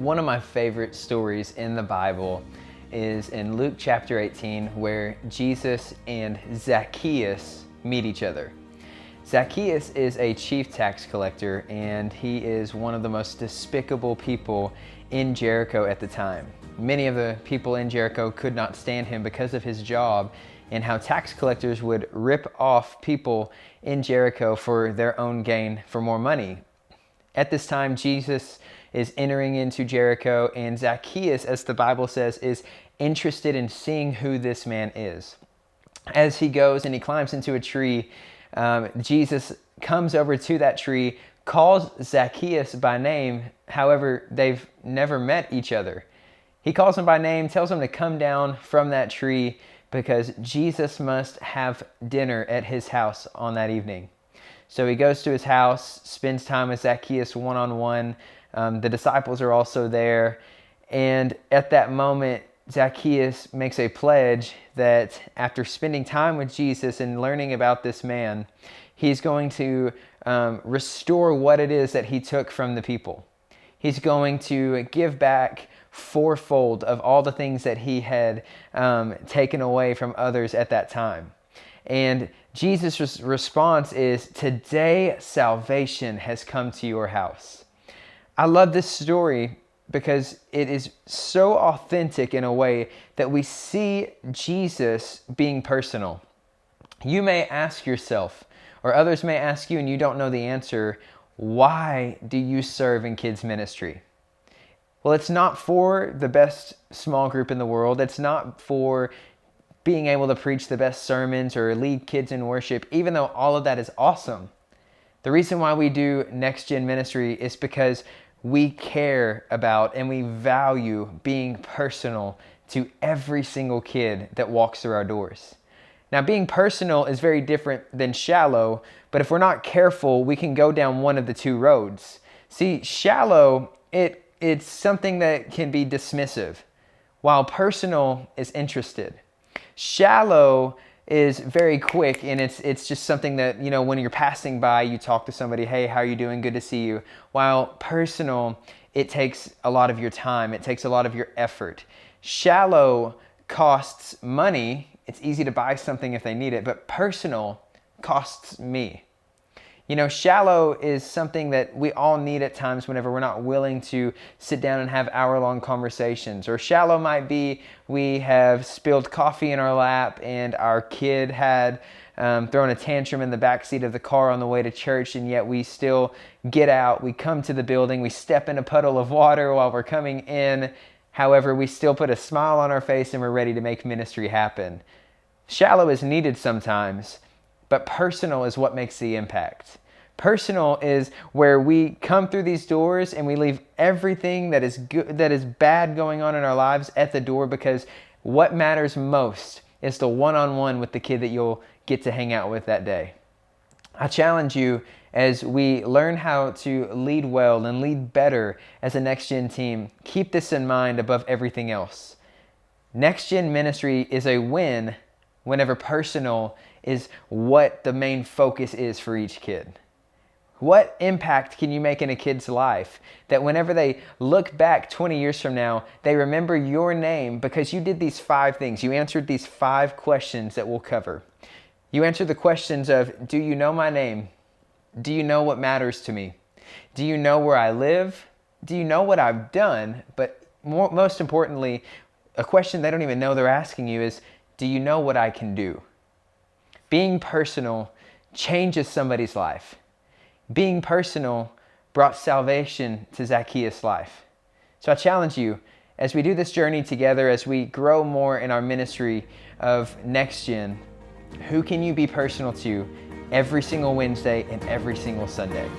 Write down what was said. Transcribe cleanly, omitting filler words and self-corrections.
One of my favorite stories in the Bible is in Luke chapter 18, where Jesus and Zacchaeus meet each other. Zacchaeus is a chief tax collector, and he is one of the most despicable people in Jericho at the time. Many of the people in Jericho could not stand him because of his job and how tax collectors would rip off people in Jericho for their own gain for more money. At this time, Jesus is entering into Jericho, and Zacchaeus, as the Bible says, is interested in seeing who this man is. As he goes and he climbs into a tree, Jesus comes over to that tree, calls Zacchaeus by name. However, they've never met each other. He calls him by name, tells him to come down from that tree because Jesus must have dinner at his house on that evening. So he goes to his house, spends time with Zacchaeus one-on-one. The disciples are also there. And at that moment, Zacchaeus makes a pledge that after spending time with Jesus and learning about this man, he's going to restore what it is that he took from the people. He's going to give back fourfold of all the things that he had taken away from others at that time. And Jesus' response is, "Today salvation has come to your house." I love this story because it is so authentic in a way that we see Jesus being personal. You may ask yourself, or others may ask you and you don't know the answer, why do you serve in kids ministry? Well, it's not for the best small group in the world. It's not for being able to preach the best sermons or lead kids in worship, even though all of that is awesome. The reason why we do NEXTGEN Ministry is because we care about and we value being personal to every single kid that walks through our doors. Now, being personal is very different than shallow, but if we're not careful, we can go down one of the two roads. See, shallow, it's something that can be dismissive, while personal is interested. Shallow is very quick, and it's just something that, when you're passing by, you talk to somebody, "Hey, how are you doing? Good to see you." While personal, it takes a lot of your time. It takes a lot of your effort. Shallow costs money. It's easy to buy something if they need it, but personal costs me. Shallow is something that we all need at times whenever we're not willing to sit down and have hour-long conversations. Or shallow might be we have spilled coffee in our lap and our kid had thrown a tantrum in the backseat of the car on the way to church, and yet we still get out, we come to the building, we step in a puddle of water while we're coming in. However, we still put a smile on our face and we're ready to make ministry happen. Shallow is needed sometimes, but personal is what makes the impact. Personal is where we come through these doors and we leave everything that is good, that is bad going on in our lives at the door, because what matters most is the one-on-one with the kid that you'll get to hang out with that day. I challenge you, as we learn how to lead well and lead better as a NEXTGEN team, keep this in mind above everything else. NEXTGEN Ministry is a win whenever personal is what the main focus is for each kid. What impact can you make in a kid's life that whenever they look back 20 years from now, they remember your name because you did these 5 things. You answered these 5 questions that we'll cover. You answered the questions of, do you know my name? Do you know what matters to me? Do you know where I live? Do you know what I've done? But most importantly, a question they don't even know they're asking you is, do you know what I can do? Being personal changes somebody's life. Being personal brought salvation to Zacchaeus' life. So I challenge you, as we do this journey together, as we grow more in our ministry of NEXTGEN, who can you be personal to every single Wednesday and every single Sunday?